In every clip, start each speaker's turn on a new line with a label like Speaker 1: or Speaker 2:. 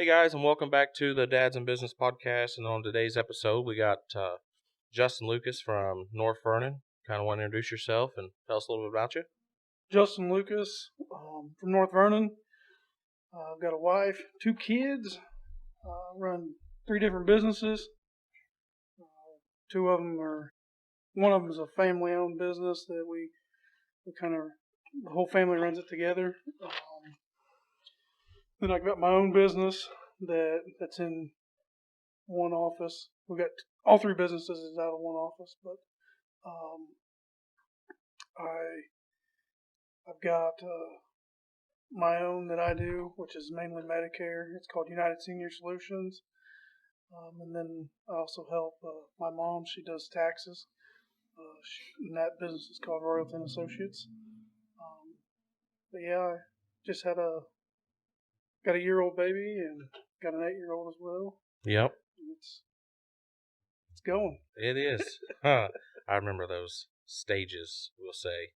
Speaker 1: guys, and welcome back to the Dads and Business Podcast. And on today's episode, we got Justin Lucas from North Vernon. Kind of want to introduce yourself and tell us a little bit about you.
Speaker 2: Justin Lucas from North Vernon. I've got a wife, 2 kids. Run 3 different businesses. One of them is a family-owned business that we the whole family runs it together. Then I've got my own business that's in one office. We've got all 3 businesses is out of one office, but I've got my own that I do, which is mainly Medicare. It's called United Senior Solutions. And then I also help my mom. She does taxes. And that business is called Royalton Associates. But yeah, I just got a year-old baby and got an 8-year-old as well.
Speaker 1: Yep.
Speaker 2: It's going.
Speaker 1: It is. I remember those stages, we'll say.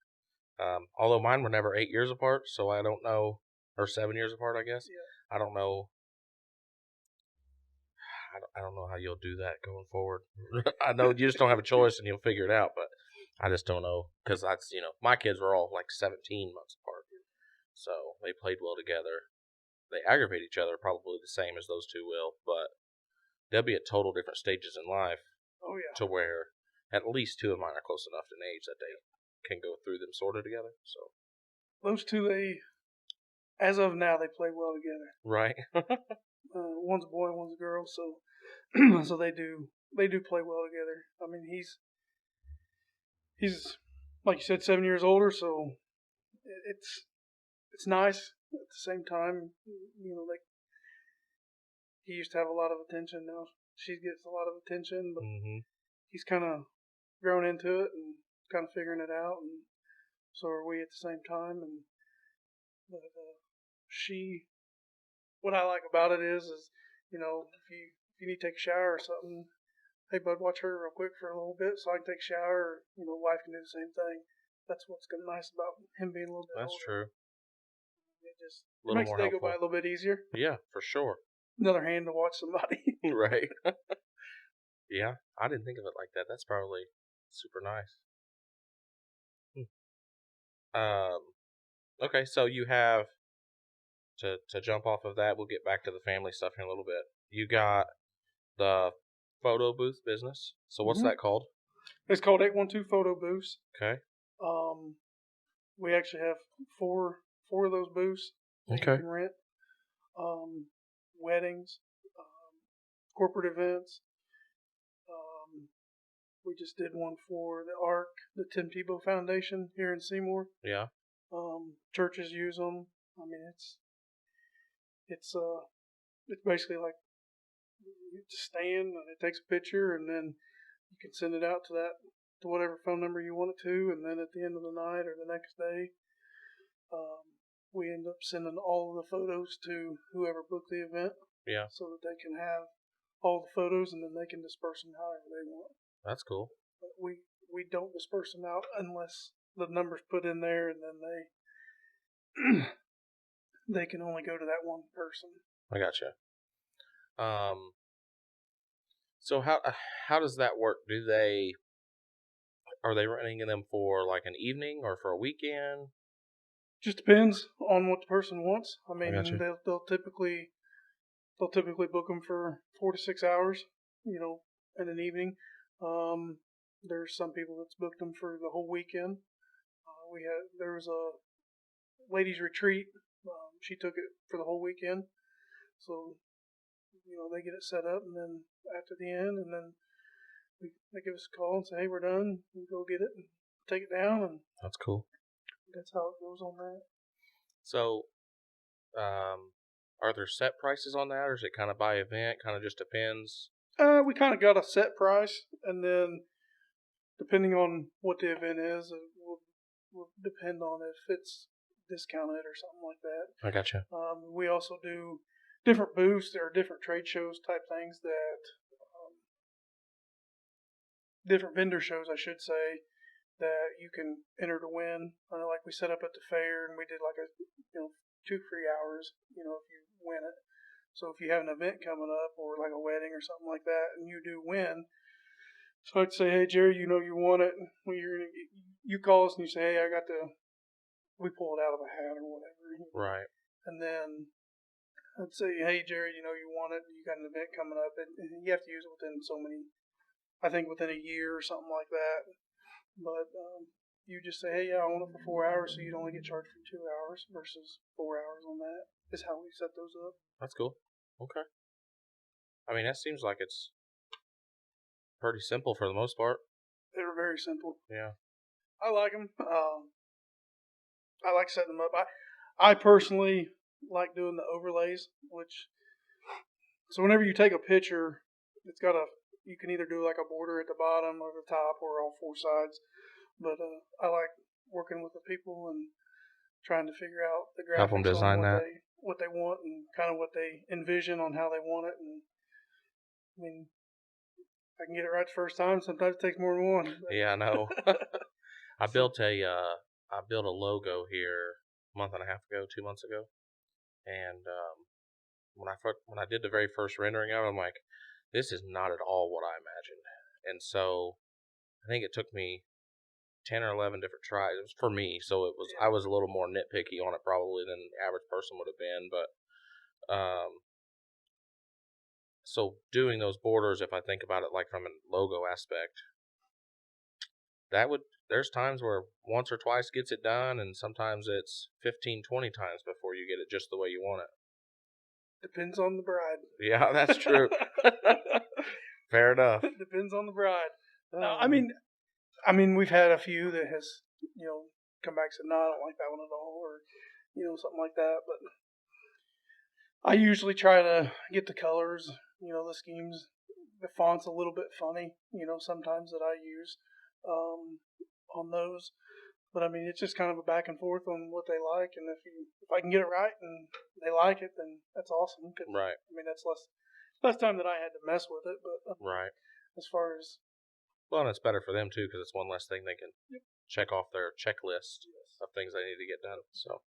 Speaker 1: Although mine were never 8 years apart, so I don't know, or 7 years apart, I guess.
Speaker 2: Yeah.
Speaker 1: I don't know how you'll do that going forward. I know you just don't have a choice and you'll figure it out, but I just don't know. Because my kids were all like 17 months apart. So they played well together. They aggravate each other probably the same as those two will, but they'll be at total different stages in life.
Speaker 2: Oh, yeah.
Speaker 1: To where at least 2 of mine are close enough in age that they can go through them sort of together. So
Speaker 2: those 2, as of now, they play well together.
Speaker 1: Right.
Speaker 2: One's a boy, one's a girl, so so they do play well together. I mean, he's like you said, 7 years older, so it's nice. At the same time, he used to have a lot of attention. Now she gets a lot of attention, but he's kind of grown into it and kind of figuring it out, and so are we at the same time. But what I like about it is if you need to take a shower or something, hey bud, watch her real quick for a little bit so I can take a shower. Or, wife can do the same thing. That's what's nice about him being a little bit older.
Speaker 1: That's true.
Speaker 2: It just makes the day go by a little bit easier.
Speaker 1: Yeah, for sure.
Speaker 2: Another hand to watch somebody.
Speaker 1: Right. Yeah, I didn't think of it like that. That's probably super nice. Okay, so you have to jump off of that. We'll get back to the family stuff in a little bit. You got the photo booth business. So what's that called?
Speaker 2: It's called 812 Photo Booths.
Speaker 1: Okay.
Speaker 2: We actually have four of those booths that you can rent. Weddings, corporate events. We just did one for the ARC, the Tim Tebow Foundation here in Seymour.
Speaker 1: Yeah.
Speaker 2: Churches use them. I mean, it's basically like you just stand and it takes a picture, and then you can send it out to whatever phone number you want it to, and then at the end of the night or the next day, we end up sending all of the photos to whoever booked the event.
Speaker 1: Yeah. So
Speaker 2: that they can have all the photos, and then they can disperse them however they want.
Speaker 1: That's cool.
Speaker 2: But we don't disperse them out unless the number's put in there, and then they can only go to that one person.
Speaker 1: I gotcha. So how does that work? Are they renting them for like an evening or for a weekend?
Speaker 2: Just depends on what the person wants. I mean, they'll typically book them for 4 to 6 hours, in an evening. There's some people that's booked them for the whole weekend. There was a ladies' retreat. She took it for the whole weekend. So, they get it set up, and then after the end, and then they give us a call and say, hey, we're done. We go get it and take it down. And
Speaker 1: that's cool.
Speaker 2: That's how it goes on that.
Speaker 1: So, are there set prices on that, or is it kind of by event? Kind of just depends?
Speaker 2: We kind of got a set price, and then depending on what the event is, it will depend on if it's discounted or something like that.
Speaker 1: I gotcha.
Speaker 2: We also do different booths or different trade shows type things that different vendor shows, I should say, that you can enter to win. Like we set up at the fair, and we did like 2 free hours, if you win it. So if you have an event coming up or like a wedding or something like that, and you do win, so I'd say, hey Jerry, you won it. Well, you call us and you say, hey, we pull it out of a hat or whatever.
Speaker 1: Right.
Speaker 2: And then I'd say, hey Jerry, you won it. You got an event coming up, and you have to use it within within a year or something like that. But you just say, hey, yeah, I want it for 4 hours, so you'd only get charged for 2 hours versus 4 hours on that. Is how we set those up.
Speaker 1: That's cool. Okay. I mean, that seems like it's pretty simple for the most part.
Speaker 2: They're very simple.
Speaker 1: Yeah.
Speaker 2: I like them. I like setting them up. I personally like doing the overlays, so whenever you take a picture, you can either do like a border at the bottom or the top or all four sides. But I like working with the people and trying to figure out the graphics,
Speaker 1: help them design
Speaker 2: on what they want and kind of what they envision on how they want it. And I mean, I can get it right the first time. Sometimes it takes more than one. But.
Speaker 1: Yeah, I know. I built a logo here a month and a half ago, 2 months ago, and when I did the very first rendering of it, I'm like, this is not at all what I imagined. And so I think it took me 10 or 11 different tries. It was for me, so I was a little more nitpicky on it probably than the average person would have been. But so doing those borders, if I think about it like from a logo aspect, there's times where once or twice gets it done, and sometimes it's 15, 20 times before you get it just the way you want it.
Speaker 2: Depends on the bride.
Speaker 1: Yeah, that's true. Fair enough.
Speaker 2: Depends on the bride. I mean, we've had a few that has, come back and said, no, I don't like that one at all, or, something like that. But I usually try to get the colors, the schemes, the font's a little bit funny, sometimes that I use on those. But I mean, it's just kind of a back and forth on what they like, and if I can get it right and they like it, then that's awesome.
Speaker 1: Right.
Speaker 2: I mean, that's less time that I had to mess with it, but
Speaker 1: right.
Speaker 2: As far as
Speaker 1: and it's better for them too because it's one less thing they can check off their checklist of things they need to get done. So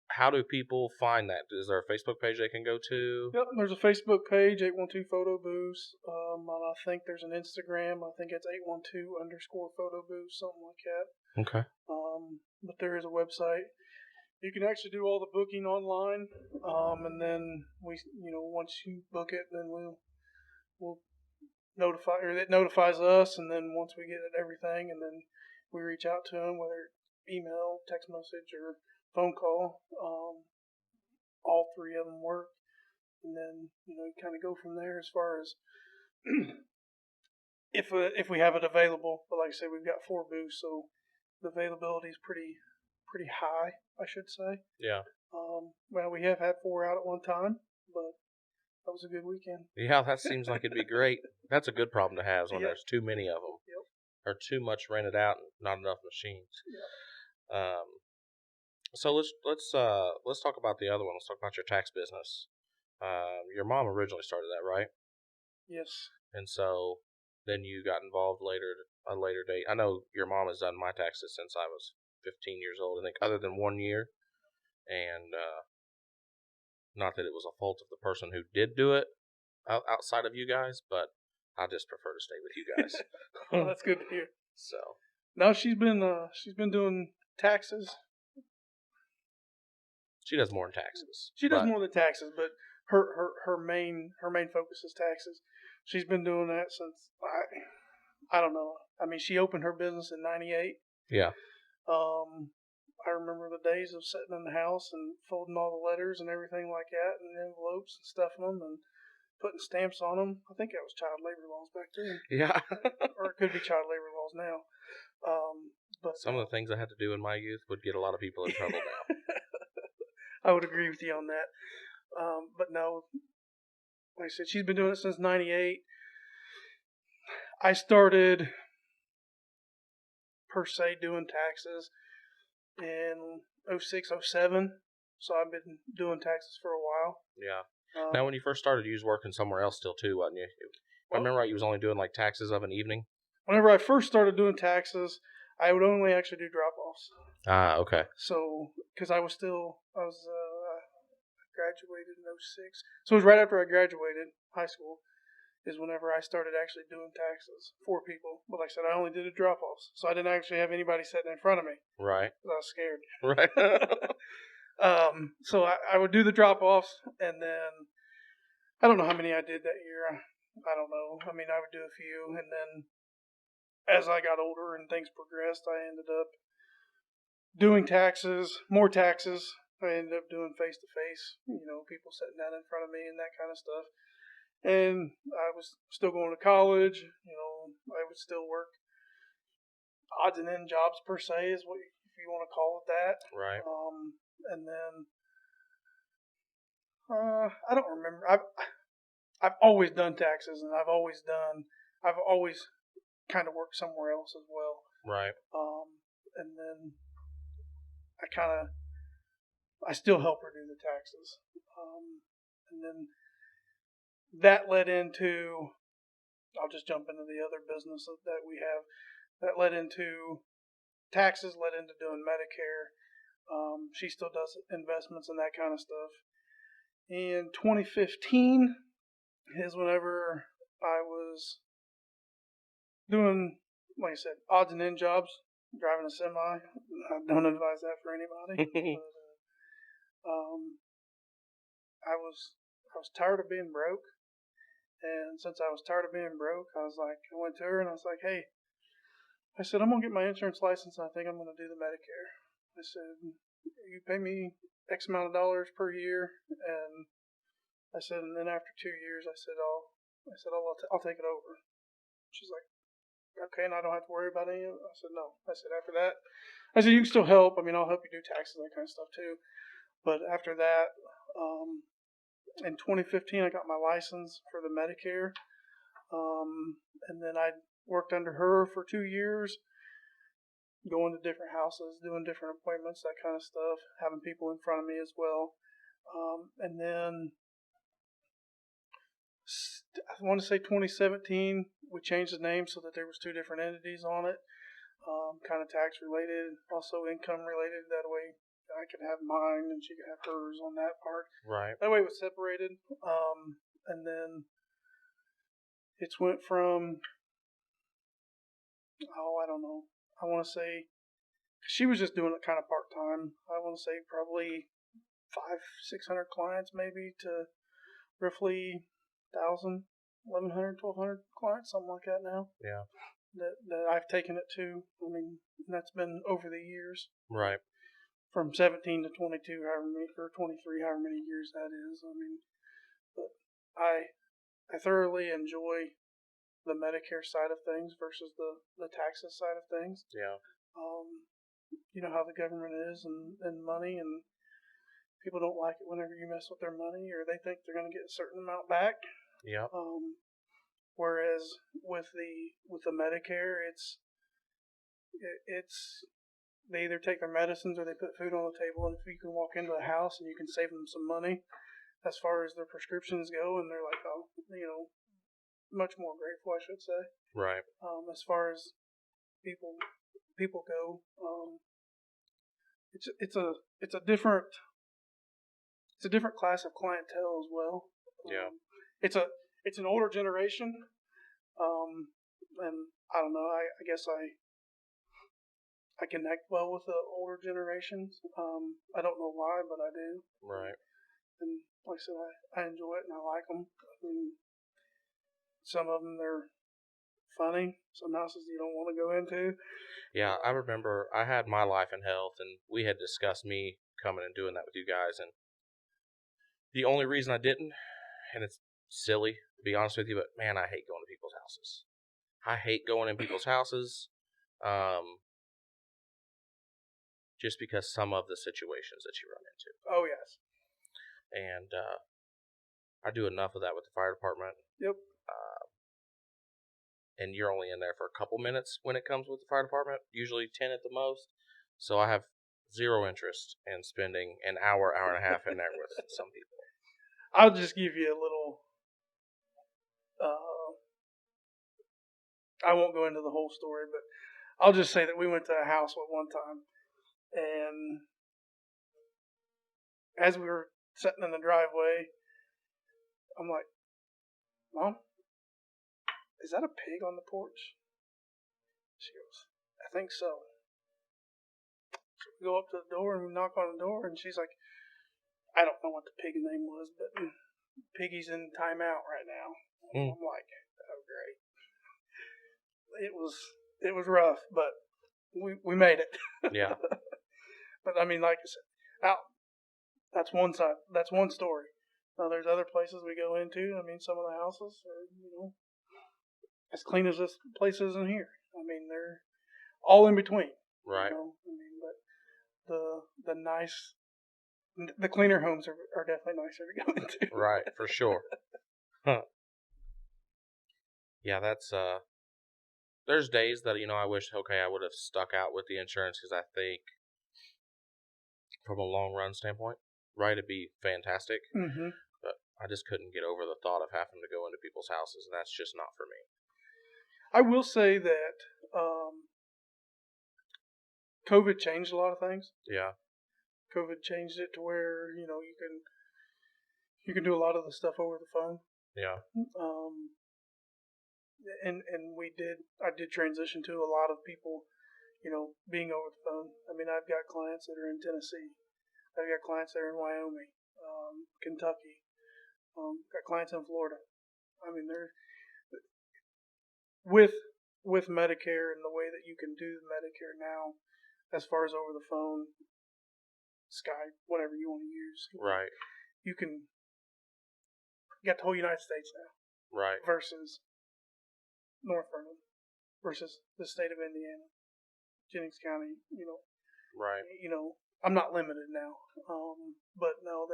Speaker 1: how do people find that? Is there a Facebook page they can go to?
Speaker 2: Yep, there's a Facebook page, 812 Photo Boost. And I think there's an Instagram. I think it's 812_photo boost, something like that.
Speaker 1: Okay.
Speaker 2: But there is a website. You can actually do all the booking online, and then once you book it, then we'll notify, or it notifies us, and then once we get everything, and then we reach out to them, whether email, text message, or phone call. All three of them work, and then you kind of go from there as far as if we have it available. But like I said, we've got 4 booths, so the availability is pretty high, I should say.
Speaker 1: Yeah.
Speaker 2: Well, we have had 4 out at one time, but that was a good weekend.
Speaker 1: Yeah, that seems like it'd be great. That's a good problem to have when
Speaker 2: Yep.
Speaker 1: there's too many of them.
Speaker 2: Yep.
Speaker 1: Or too much rented out and not enough machines.
Speaker 2: Yep.
Speaker 1: So let's talk about the other one. Let's talk about your tax business. Your mom originally started that, right?
Speaker 2: Yes.
Speaker 1: And so then you got involved a later date. I know your mom has done my taxes since I was 15 years old, I think, other than 1 year. And not that it was a fault of the person who did do it outside of you guys, but I just prefer to stay with you guys.
Speaker 2: Well, that's good to hear.
Speaker 1: So
Speaker 2: now she's been doing taxes.
Speaker 1: She does more than taxes.
Speaker 2: She does more than taxes, but her main focus is taxes. She's been doing that since I don't know. I mean, she opened her business in '98.
Speaker 1: Yeah.
Speaker 2: I remember the days of sitting in the house and folding all the letters and everything like that, and envelopes and stuffing them and putting stamps on them. I think that was child labor laws back then.
Speaker 1: Yeah.
Speaker 2: Or it could be child labor laws now. But
Speaker 1: some of the things I had to do in my youth would get a lot of people in trouble now.
Speaker 2: I would agree with you on that. But no, like I said, she's been doing it since '98. I started, per se, doing taxes in 06, 07. So I've been doing taxes for a while.
Speaker 1: Yeah. Now, when you first started, you was working somewhere else still, too, wasn't you? If I remember right, you was only doing, like, taxes of an evening?
Speaker 2: Whenever I first started doing taxes, I would only actually do drop-offs.
Speaker 1: Ah, okay.
Speaker 2: So, because I was graduated in 06. So it was right after I graduated high school is whenever I started actually doing taxes for people. But like I said, I only did a drop-offs. So I didn't actually have anybody sitting in front of me.
Speaker 1: Right.
Speaker 2: Because I was scared.
Speaker 1: Right.
Speaker 2: So I would do the drop-offs, and then I don't know how many I did that year. I don't know. I mean, I would do a few, and then as I got older and things progressed, I ended up doing taxes, more taxes. I ended up doing face-to-face, people sitting down in front of me and that kind of stuff. And I was still going to college. I would still work odds and end jobs per se is what if you want to call it that.
Speaker 1: Right.
Speaker 2: And then I don't remember. I've always done taxes, and I've always kind of worked somewhere else as well.
Speaker 1: Right.
Speaker 2: And then I still help her do the taxes. And then that led into, I'll just jump into the other business that we have. That led into taxes, led into doing Medicare. She still does investments and that kind of stuff. In 2015 is whenever I was doing, like I said, odds and end jobs, driving a semi. I don't advise that for anybody. But, I was tired of being broke, and since I was tired of being broke, I went to her and I was like, hey, I said, I'm gonna get my insurance license, and I think I'm gonna do the Medicare. I said, you pay me X amount of dollars per year, and I said, and then after 2 years, I'll take it over. She's like, okay, and I don't have to worry about any of it. I said, no. I said, after that, I said, you can still help. I mean, I'll help you do taxes, that kind of stuff too. But after that, in 2015, I got my license for the Medicare. And then I worked under her for 2 years, going to different houses, doing different appointments, that kind of stuff, having people in front of me as well. And then I want to say 2017, we changed the name so that there was 2 different entities on it, kind of tax related, also income related. That way I could have mine and she could have hers on that part.
Speaker 1: Right.
Speaker 2: That way it was separated. And then it's went from, I don't know. I want to say, she was just doing it kind of part-time. I want to say probably 500-600 clients maybe to roughly 1,000, 1,100, 1,200 clients, something like that now.
Speaker 1: Yeah.
Speaker 2: That I've taken it to. I mean, that's been over the years.
Speaker 1: Right.
Speaker 2: From 17 to 22, or 23, however many years that is. I mean, but I thoroughly enjoy the Medicare side of things versus the taxes side of things.
Speaker 1: Yeah.
Speaker 2: You know how the government is and money, and people don't like it whenever you mess with their money or they think they're going to get a certain amount back.
Speaker 1: Yeah.
Speaker 2: Whereas with the Medicare, it's they either take their medicines or they put food on the table, and if you can walk into the house and you can save them some money as far as their prescriptions go, and they're like, oh, much more grateful, I should say.
Speaker 1: Right.
Speaker 2: As far as people go, it's a different class of clientele as well.
Speaker 1: Yeah.
Speaker 2: It's an older generation, and I don't know. I guess I connect well with the older generations. I don't know why, but I do.
Speaker 1: Right.
Speaker 2: And like I said, I enjoy it and I like them. I mean, some of them, they're funny. Some houses you don't want to go into.
Speaker 1: Yeah, I remember I had my life in health, and we had discussed me coming and doing that with you guys, and the only reason I didn't, and it's silly to be honest with you, but man, I hate going to people's houses. I hate going in people's houses, just because some of the situations that you run into.
Speaker 2: Oh, yes.
Speaker 1: And I do enough of that with the fire department.
Speaker 2: Yep.
Speaker 1: And you're only in there for a couple minutes when it comes with the fire department, usually 10 at the most. So I have zero interest in spending an hour and a half in there with some people.
Speaker 2: I'll just give you a little, I won't go into the whole story, but I'll just say that we went to a house at one time, and as we were sitting in the driveway. I'm like, Mom, is that a pig on the porch? She goes, I think so. So we go up to the door and we knock on the door, and she's like, I don't know what the pig's name was, but Piggy's in timeout right now. I'm like, oh great. It was rough, but we made it.
Speaker 1: Yeah.
Speaker 2: But I mean, like I said, that's one side. That's one story. Now there's other places we go into. I mean, some of the houses are as clean as this place is in here. I mean, they're all in between.
Speaker 1: Right.
Speaker 2: I mean, but the cleaner homes are definitely nicer to go into.
Speaker 1: Right, for sure. Huh. Yeah, that's there's days that I wish I would have stuck out with the insurance, because I think from a long run standpoint, right, it'd be fantastic.
Speaker 2: Mm-hmm.
Speaker 1: But I just couldn't get over the thought of having to go into people's houses, and that's just not for me.
Speaker 2: I will say that COVID changed a lot of things.
Speaker 1: Yeah.
Speaker 2: COVID changed it to where you can do a lot of the stuff over the phone.
Speaker 1: Yeah.
Speaker 2: And I did transition to a lot of people, being over the phone. I mean, I've got clients that are in Tennessee. I've got clients that are in Wyoming, Kentucky. Got clients in Florida. I mean, they're with Medicare and the way that you can do Medicare now, as far as over the phone, Skype, whatever you want to use.
Speaker 1: Right.
Speaker 2: You got the whole United States now.
Speaker 1: Right.
Speaker 2: Versus North Vernon, versus the state of Indiana, Jennings County.
Speaker 1: Right.
Speaker 2: I'm not limited now. But no,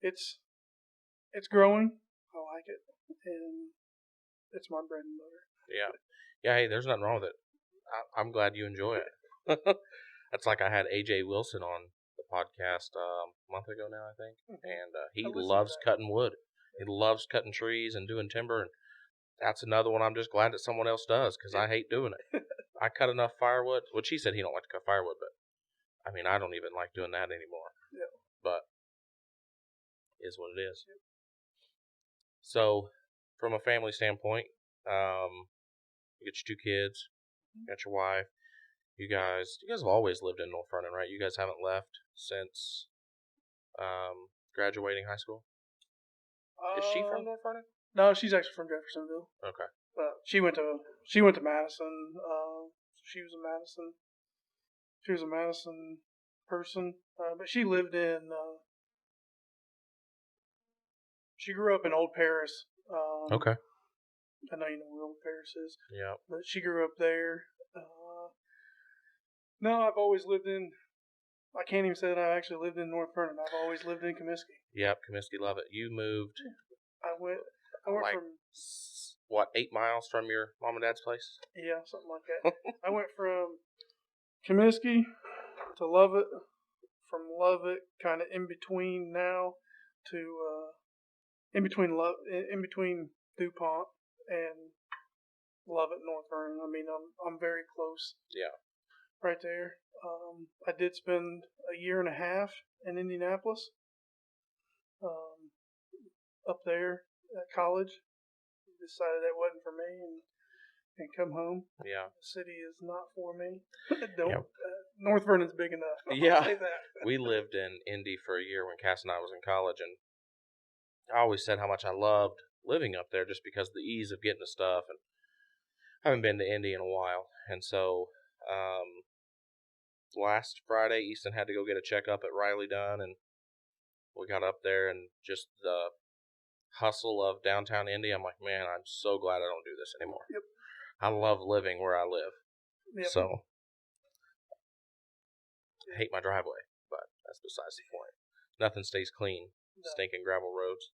Speaker 2: it's growing. I like it, and it's my bread and butter.
Speaker 1: Yeah. Yeah. Hey, there's nothing wrong with it. I'm glad you enjoy it. That's like I had AJ Wilson on the podcast a month ago now, I think, and he loves cutting wood. He loves cutting trees and doing timber, and that's another one I'm just glad that someone else does, because I hate doing it. I cut enough firewood. Well, he said he don't like to cut firewood, but I mean, I don't even like doing that anymore.
Speaker 2: Yeah.
Speaker 1: But it is what it is. Yeah. So, from a family standpoint, you got your 2 kids, you got your wife. You guys have always lived in North Vernon, right? You guys haven't left since graduating high school? Is she from North Vernon?
Speaker 2: No, she's actually from Jeffersonville.
Speaker 1: Okay.
Speaker 2: She went to Madison. She was a Madison person, but she lived in. She grew up in Old Paris.
Speaker 1: Okay.
Speaker 2: I know you know where Old Paris is.
Speaker 1: Yeah.
Speaker 2: But she grew up there. No, I've always lived in. I can't even say that I actually lived in North Vernon. I've always lived in Comiskey.
Speaker 1: Yep, Comiskey, love it. You moved.
Speaker 2: I went
Speaker 1: like, from 8 miles from your mom and dad's place?
Speaker 2: Yeah, something like that. I went from Comiskey to Lovett, from Lovett, kind of in between now, to in between DuPont and Lovett, North Vernon. I mean, I'm very close.
Speaker 1: Yeah. Right
Speaker 2: there. I did spend a year and a half in Indianapolis, up there at college. Decided that wasn't for me, and come home. Yeah. The city is not for me. North Vernon's big enough. I'll say that.
Speaker 1: We lived in Indy for a year when Cass and I was in college, and I always said how much I loved living up there, just because of the ease of getting to stuff, and I haven't been to Indy in a while. And so last Friday, Easton had to go get a checkup at Riley done, and we got up there, and just the hustle of downtown Indy, I'm like, man, I'm so glad I don't do this anymore.
Speaker 2: Yep.
Speaker 1: I love living where I live.
Speaker 2: Yep.
Speaker 1: So I hate my driveway, but that's besides the point. Nothing stays clean. No. Stinking gravel roads.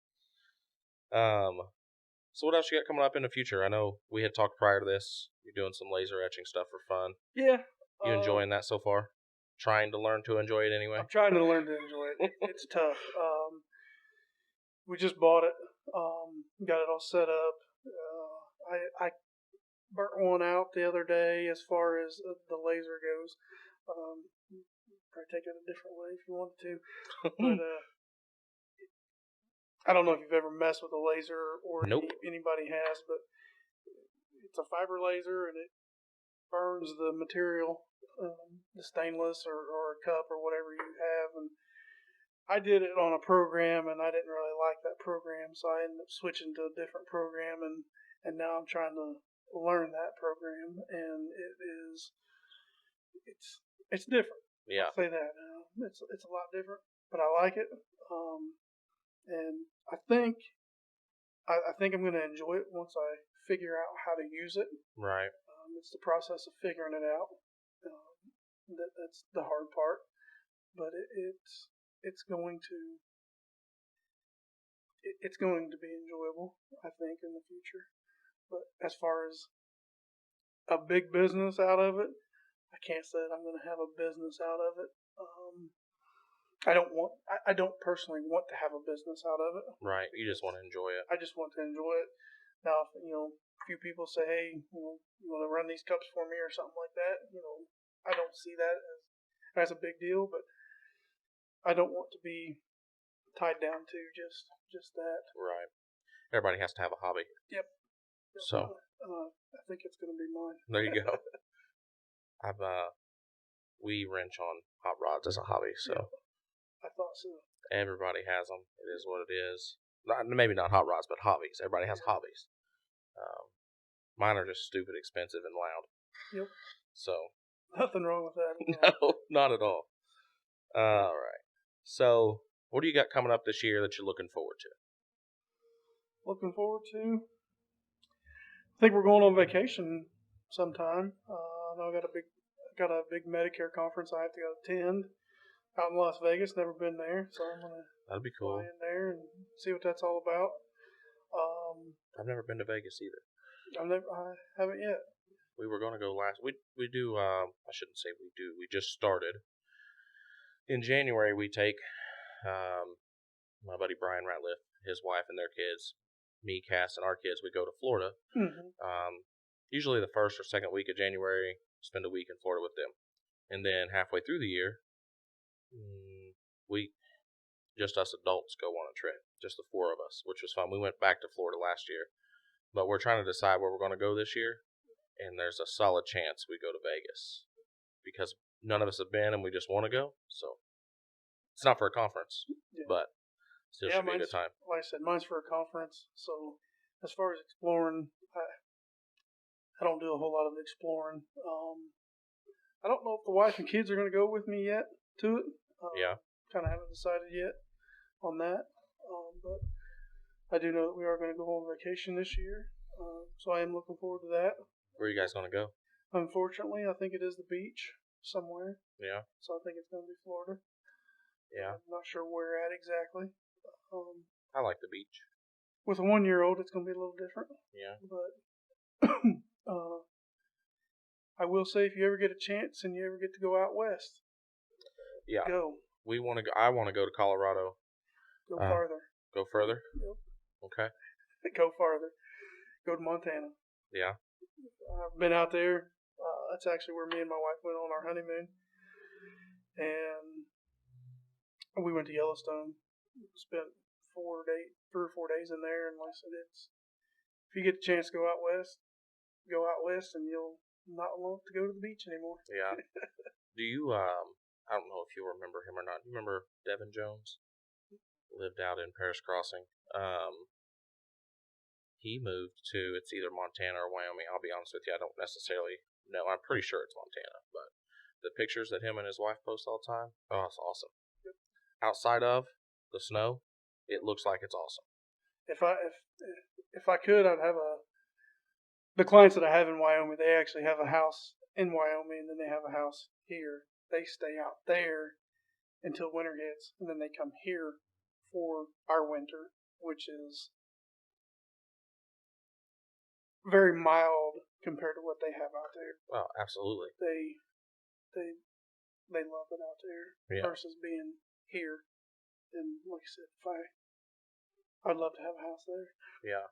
Speaker 1: So what else you got coming up in the future? I know we had talked prior to this. You're doing some laser etching stuff for fun.
Speaker 2: Yeah.
Speaker 1: You enjoying that so far? Trying to learn to enjoy it anyway?
Speaker 2: I'm trying to learn to enjoy it. It's tough. We just bought it. Got it all set up. I burnt one out the other day as far as the laser goes. probably take it a different way if you wanted to. But I don't know if you've ever messed with a laser or
Speaker 1: Nope.
Speaker 2: anybody has, but it's a fiber laser and it burns the material, the stainless or a cup or whatever you have. And I did it on a program and I didn't really like that program, so I ended up switching to a different program, and now I'm trying to learn that program, and it's different.
Speaker 1: Yeah.
Speaker 2: I'll say that. It's a lot different, but I like it. And I think I'm going to enjoy it once I figure out how to use it.
Speaker 1: Right.
Speaker 2: It's the process of figuring it out. That's the hard part, but it's going to be enjoyable, I think, in the future. But as far as a big business out of it, I can't say that I'm going to have a business out of it. I don't personally want to have a business out of it.
Speaker 1: Right. You just want to enjoy it.
Speaker 2: I just want to enjoy it. Now, if, a few people say, hey, you want to run these cups for me or something like that, I don't see that as a big deal, but I don't want to be tied down to just that.
Speaker 1: Right. Everybody has to have a hobby.
Speaker 2: Yep.
Speaker 1: So
Speaker 2: I think it's going to be mine.
Speaker 1: there you go. We wrench on hot rods as a hobby, so
Speaker 2: yeah, I thought so.
Speaker 1: Everybody has them. It is what it is. Maybe not hot rods, but hobbies. Everybody has hobbies. Mine are just stupid, expensive, and loud.
Speaker 2: Yep.
Speaker 1: So
Speaker 2: nothing wrong with that.
Speaker 1: No, not at all. All right. So, what do you got coming up this year that you're looking forward to?
Speaker 2: Looking forward to? I think we're going on vacation sometime. I know I got a big Medicare conference I have to go attend out in Las Vegas. Never been there, so I'm gonna
Speaker 1: That'd be cool.
Speaker 2: fly in there and see what that's all about.
Speaker 1: I've never been to Vegas either.
Speaker 2: I haven't yet.
Speaker 1: We were going to go last. We do. I shouldn't say we do. We just started in January. We take my buddy Brian Ratliff, his wife and their kids, me, Cass, and our kids. We go to Florida.
Speaker 2: Mm-hmm.
Speaker 1: Usually the first or second week of January. Spend a week in Florida with them, and then halfway through the year, we just us adults go on a trip. Just the four of us, which was fun. We went back to Florida last year, but we're trying to decide where we're going to go this year. And there's a solid chance we go to Vegas because none of us have been and we just want to go. So it's not for a conference, but still should be a good time.
Speaker 2: Like I said, mine's for a conference. So as far as exploring, I don't do a whole lot of exploring. I don't know if the wife and kids are going to go with me yet to it. Kind of haven't decided yet on that. But I do know that we are going to go on vacation this year. So I am looking forward to that.
Speaker 1: Where are you guys going to go?
Speaker 2: Unfortunately, I think it is the beach somewhere.
Speaker 1: Yeah.
Speaker 2: So I think it's going to be Florida.
Speaker 1: Yeah.
Speaker 2: I'm not sure where at exactly.
Speaker 1: I like the beach.
Speaker 2: With a 1-year-old, it's going to be a little different.
Speaker 1: Yeah.
Speaker 2: But I will say, if you ever get a chance and you ever get to go out west, go.
Speaker 1: We want to go. I want to go to Colorado.
Speaker 2: Go farther.
Speaker 1: Go further.
Speaker 2: Yep.
Speaker 1: Okay.
Speaker 2: Go farther. Go to Montana.
Speaker 1: Yeah.
Speaker 2: I've been out there. That's actually where me and my wife went on our honeymoon. And we went to Yellowstone. Spent 3 or 4 days in there. And like I said, if you get the chance to go out west, and you'll not want to go to the beach anymore.
Speaker 1: Yeah. Do you, I don't know if you remember him or not. Do you remember Devin Jones? Lived out in Paris Crossing. He moved to, it's either Montana or Wyoming. I'll be honest with you, I don't necessarily know. I'm pretty sure it's Montana, but the pictures that him and his wife post all the time, oh, it's awesome.
Speaker 2: Yep.
Speaker 1: Outside of the snow, it looks like it's awesome.
Speaker 2: If I could, I'd have the clients that I have in Wyoming, they actually have a house in Wyoming, and then they have a house here. They stay out there until winter hits, and then they come here for our winter, which is very mild compared to what they have out there.
Speaker 1: Oh, absolutely.
Speaker 2: They love it out there versus being here. And like I said, I'd love to have a house there.
Speaker 1: Yeah.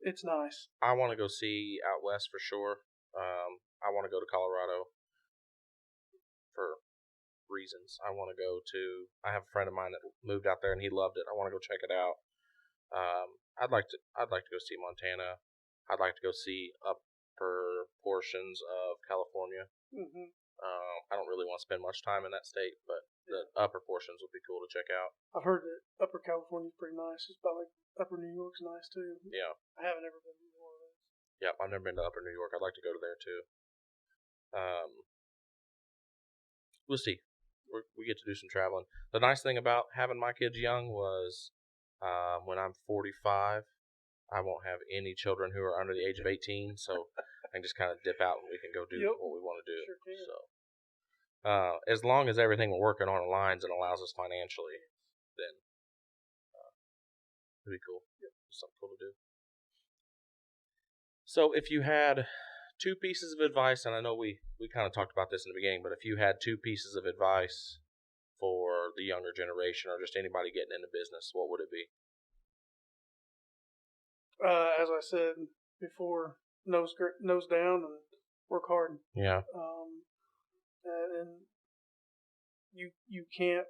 Speaker 2: It's nice.
Speaker 1: I want to go see out west for sure. I want to go to Colorado for reasons. I want to go to. I have a friend of mine that moved out there and he loved it. I want to go check it out. I'd like to go see Montana. I'd like to go see upper portions of California.
Speaker 2: Mm-hmm.
Speaker 1: I don't really want to spend much time in that state, but the upper portions would be cool to check out.
Speaker 2: I've heard that Upper California's pretty nice. It's about like Upper New York's nice too.
Speaker 1: Yeah.
Speaker 2: I haven't ever been to one of those.
Speaker 1: Yep, I've never been to Upper New York. I'd like to go to there too. We'll see. We get to do some traveling. The nice thing about having my kids young was when I'm 45, I won't have any children who are under the age of 18, so I can just kind of dip out and we can go do what we want to do.
Speaker 2: Sure can.
Speaker 1: So, as long as everything we're working on aligns and allows us financially, then it'd be cool.
Speaker 2: Yep.
Speaker 1: Something cool to do. So, if you had 2 pieces of advice, and I know we kind of talked about this in the beginning, but if you had 2 pieces of advice for the younger generation or just anybody getting into business, what would it be?
Speaker 2: As I said before, nose down and work hard.
Speaker 1: Yeah.
Speaker 2: And you can't.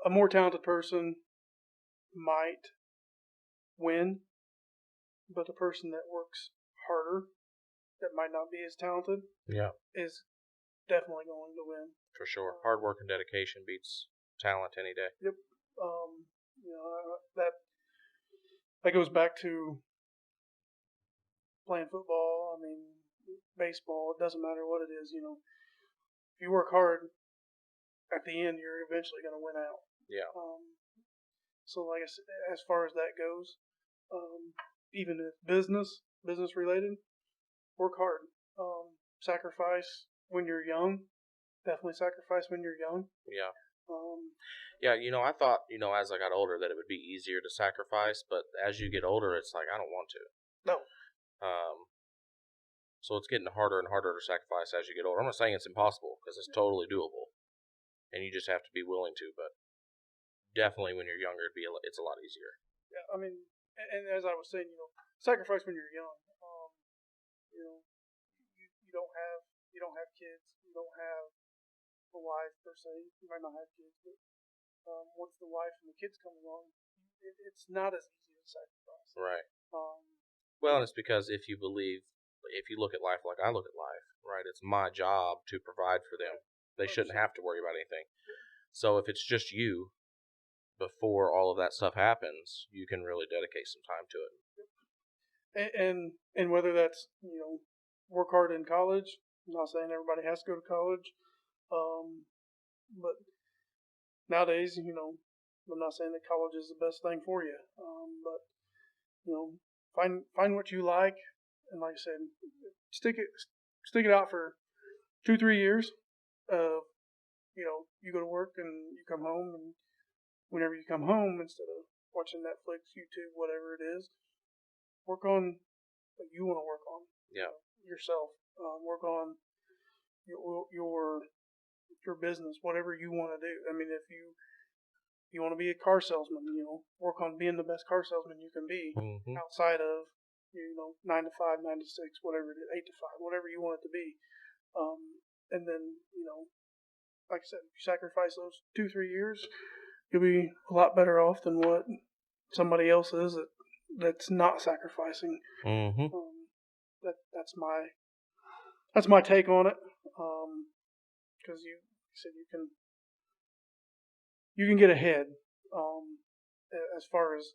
Speaker 2: A more talented person might win, but the person that works harder, that might not be as talented, is definitely going to win.
Speaker 1: For sure. Hard work and dedication beats talent any day.
Speaker 2: Yep. That goes back to playing football. I mean, baseball. It doesn't matter what it is. If you work hard, at the end you're eventually going to win out.
Speaker 1: Yeah.
Speaker 2: So, like I said, as far as that goes, even if business related, work hard. Sacrifice when you're young. Definitely sacrifice when you're young.
Speaker 1: Yeah. I thought, as I got older that it would be easier to sacrifice, but as you get older, it's like, I don't want to.
Speaker 2: No.
Speaker 1: So it's getting harder and harder to sacrifice as you get older. I'm not saying it's impossible, because it's totally doable, and you just have to be willing to, but definitely when you're younger, it's a lot easier.
Speaker 2: Yeah, I mean, and as I was saying, sacrifice when you're young. You don't have kids, you don't have a wife per se. You might not have kids, but once the wife and the kids come along, it's not as easy to sacrifice.
Speaker 1: Right. Well, and it's because if you look at life like I look at life, right, it's my job to provide for them. They shouldn't have to worry about anything. So if it's just you, before all of that stuff happens, you can really dedicate some time to it.
Speaker 2: And whether that's, work hard in college. I'm not saying everybody has to go to college. But nowadays, I'm not saying that college is the best thing for you. But find what you like, and like I said, stick it out for 2-3 years. You go to work and you come home, and whenever you come home, instead of watching Netflix, YouTube, whatever it is, work on what you want to work on.
Speaker 1: Yeah.
Speaker 2: Yourself. Work on your business, whatever you want to do. I mean, if you want to be a car salesman, work on being the best car salesman you can be, outside of 9 to 5, 9 to 6, whatever it is, 8 to 5, whatever you want it to be. And then like I said, if you sacrifice those 2-3 years, you'll be a lot better off than what somebody else is that's not sacrificing.
Speaker 1: Mm-hmm.
Speaker 2: That's my take on it. Because you said you can get ahead as far as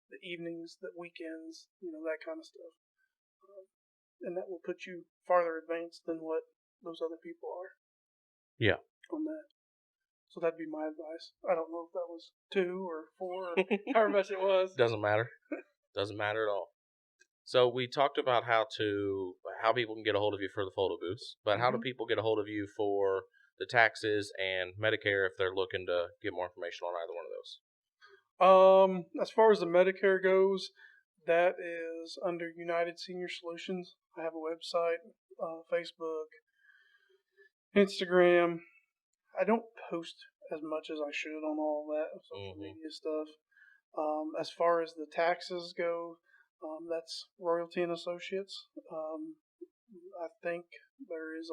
Speaker 2: the evenings, the weekends, that kind of stuff, and that will put you farther advanced than what those other people are.
Speaker 1: Yeah.
Speaker 2: On that. So that'd be my advice. I don't know if that was 2 or 4 or however much it was.
Speaker 1: Doesn't matter. Doesn't matter at all. So we talked about how people can get a hold of you for the photo booths, but how do people get a hold of you for the taxes and Medicare if they're looking to get more information on either one of those?
Speaker 2: As far as the Medicare goes, that is under United Senior Solutions. I have a website, Facebook, Instagram. I don't post as much as I should on all that social media stuff. As far as the taxes go, that's Royalty and Associates. I think There's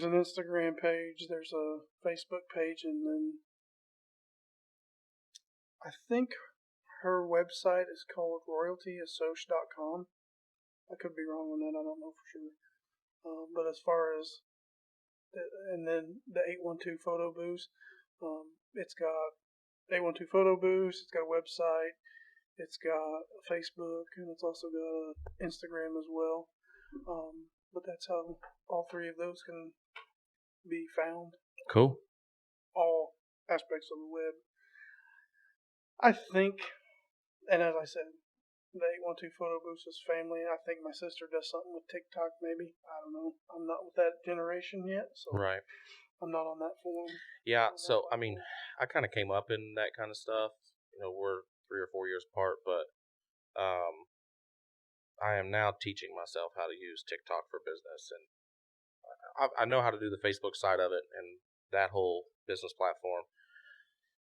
Speaker 2: an Instagram page, there's a Facebook page, and then I think her website is called royaltyassociate.com. I could be wrong on that. I don't know for sure. But as far as and then the 812 photo booth, it's got 812 photo booth. It's got a website. It's got a Facebook, and it's also got an Instagram as well. But that's how all three of those can be found.
Speaker 1: Cool.
Speaker 2: All aspects of the web. I think, and as I said, the 812 photo booth is family. I think my sister does something with TikTok, maybe. I don't know. I'm not with that generation yet, so
Speaker 1: right.
Speaker 2: I'm not on that forum.
Speaker 1: Yeah, so I mean, I kind of came up in that kind of stuff. We're 3 or 4 years apart, but I am now teaching myself how to use TikTok for business, and I know how to do the Facebook side of it and that whole business platform.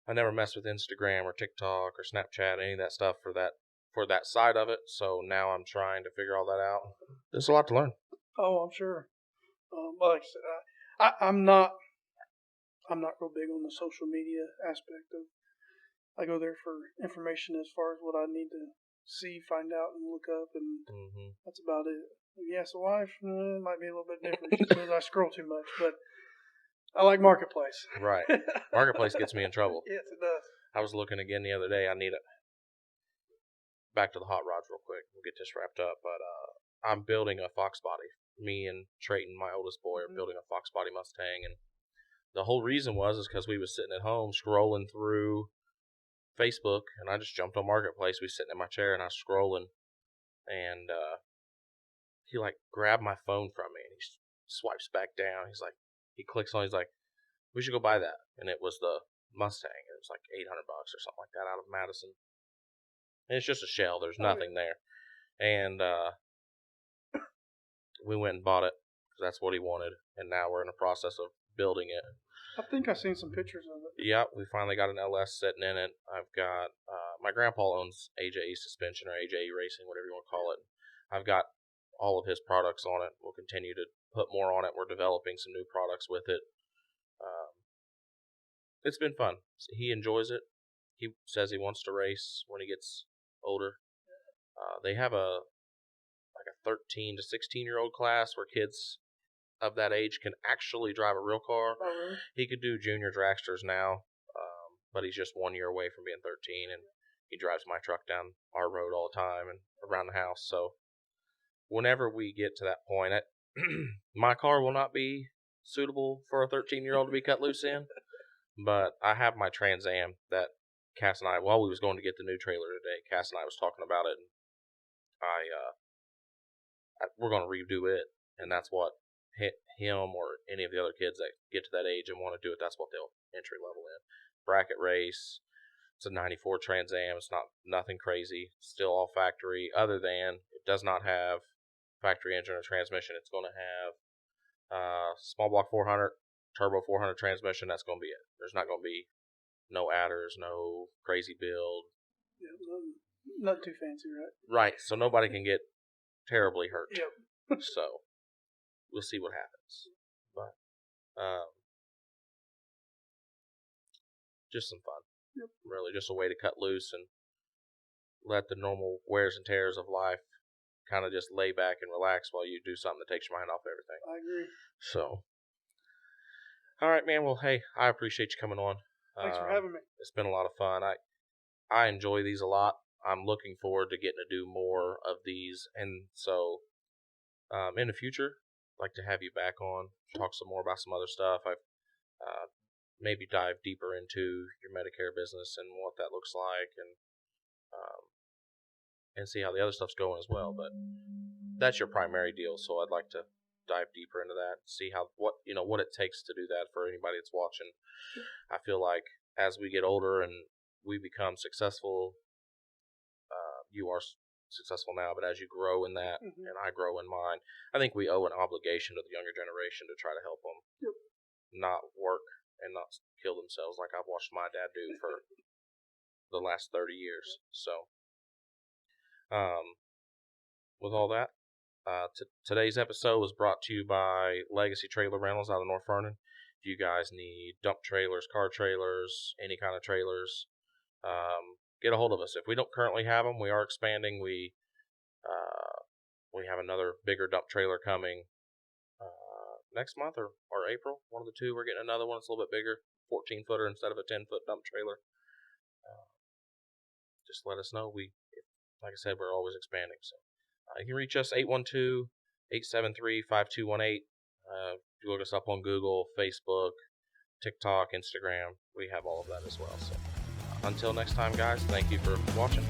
Speaker 1: I never messed with Instagram or TikTok or Snapchat, any of that stuff for that side of it. So now I'm trying to figure all that out. There's a lot to learn.
Speaker 2: Oh, I'm sure. Like I said, I'm not real big on the social media aspect of. I go there for information as far as what I need to see, find out, and look up, and that's about it. Yes, a wife might be a little bit different. She says I scroll too much, but I like Marketplace.
Speaker 1: Right. Marketplace gets me in trouble.
Speaker 2: Yes, it does.
Speaker 1: I was looking again the other day. I need it. Back to the hot rods real quick. We'll get this wrapped up. But I'm building a Fox body. Me and Trayton, my oldest boy, are building a Fox body Mustang. And the whole reason is because we was sitting at home scrolling through Facebook. And I just jumped on Marketplace. We was sitting in my chair and I was scrolling. And he grabbed my phone from me. And he swipes back down. He clicks on. He's like, we should go buy that. And it was the Mustang. It was like $800 or something like that out of Madison. And it's just a shell. There's nothing there. And we went and bought it because that's what he wanted. And now we're in the process of building it.
Speaker 2: I think I've seen some pictures of it.
Speaker 1: Yep, we finally got an LS sitting in it. I've got my grandpa owns AJE Suspension or AJE Racing, whatever you want to call it. I've got all of his products on it. We'll continue to put more on it. We're developing some new products with it. It's been fun. He enjoys it. He says he wants to race when he gets older. They have a 13 to 16-year-old class where kids of that age can actually drive a real car.
Speaker 2: Oh, really?
Speaker 1: He could do junior dragsters now, but he's just 1 year away from being 13, and he drives my truck down our road all the time and around the house. So whenever we get to that point, my car will not be suitable for a 13-year-old to be cut loose in. But I have my Trans Am that Cass and I, while we was going to get the new trailer today, Cass and I was talking about it, and we're going to redo it, and that's what him or any of the other kids that get to that age and want to do it, that's what they'll entry level in. Bracket race. It's a 94 Trans Am. It's nothing crazy. Still all factory, other than it does not have factory engine or transmission. It's going to have small block 400. Turbo 400 transmission, that's going to be it. There's not going to be no adders, no crazy build.
Speaker 2: Yeah, not too fancy, right?
Speaker 1: Right, so nobody can get terribly hurt.
Speaker 2: Yep.
Speaker 1: So, we'll see what happens. But, just some fun.
Speaker 2: Yep.
Speaker 1: Really, just a way to cut loose and let the normal wears and tears of life kind of just lay back and relax while you do something that takes your mind off everything.
Speaker 2: I agree.
Speaker 1: So, all right, man. Well, hey, I appreciate you coming on.
Speaker 2: Thanks for having me.
Speaker 1: It's been a lot of fun. I enjoy these a lot. I'm looking forward to getting to do more of these. And so, in the future, I'd like to have you back on, talk some more about some other stuff. I've maybe dive deeper into your Medicare business and what that looks like, and see how the other stuff's going as well. But that's your primary deal, so I'd like to dive deeper into that, see what it takes to do that for anybody that's watching. I feel like as we get older and we become successful, you are successful now, but as you grow in that, and I grow in mine, I think we owe an obligation to the younger generation to try to help them not work and not kill themselves like I've watched my dad do for the last 30 years. So, with all that, Today's episode was brought to you by Legacy Trailer Rentals out of North Vernon. If you guys need dump trailers, car trailers, any kind of trailers, get a hold of us. If we don't currently have them, we are expanding. We have another bigger dump trailer coming next month or April, one of the two. We're getting another one. It's a little bit bigger, 14-footer instead of a 10-foot dump trailer. Just let us know. Like I said, we're always expanding. So you can reach us 812-873-5218. If you look us up on Google, Facebook, TikTok, Instagram, we have all of that as well. So until next time, guys, thank you for watching.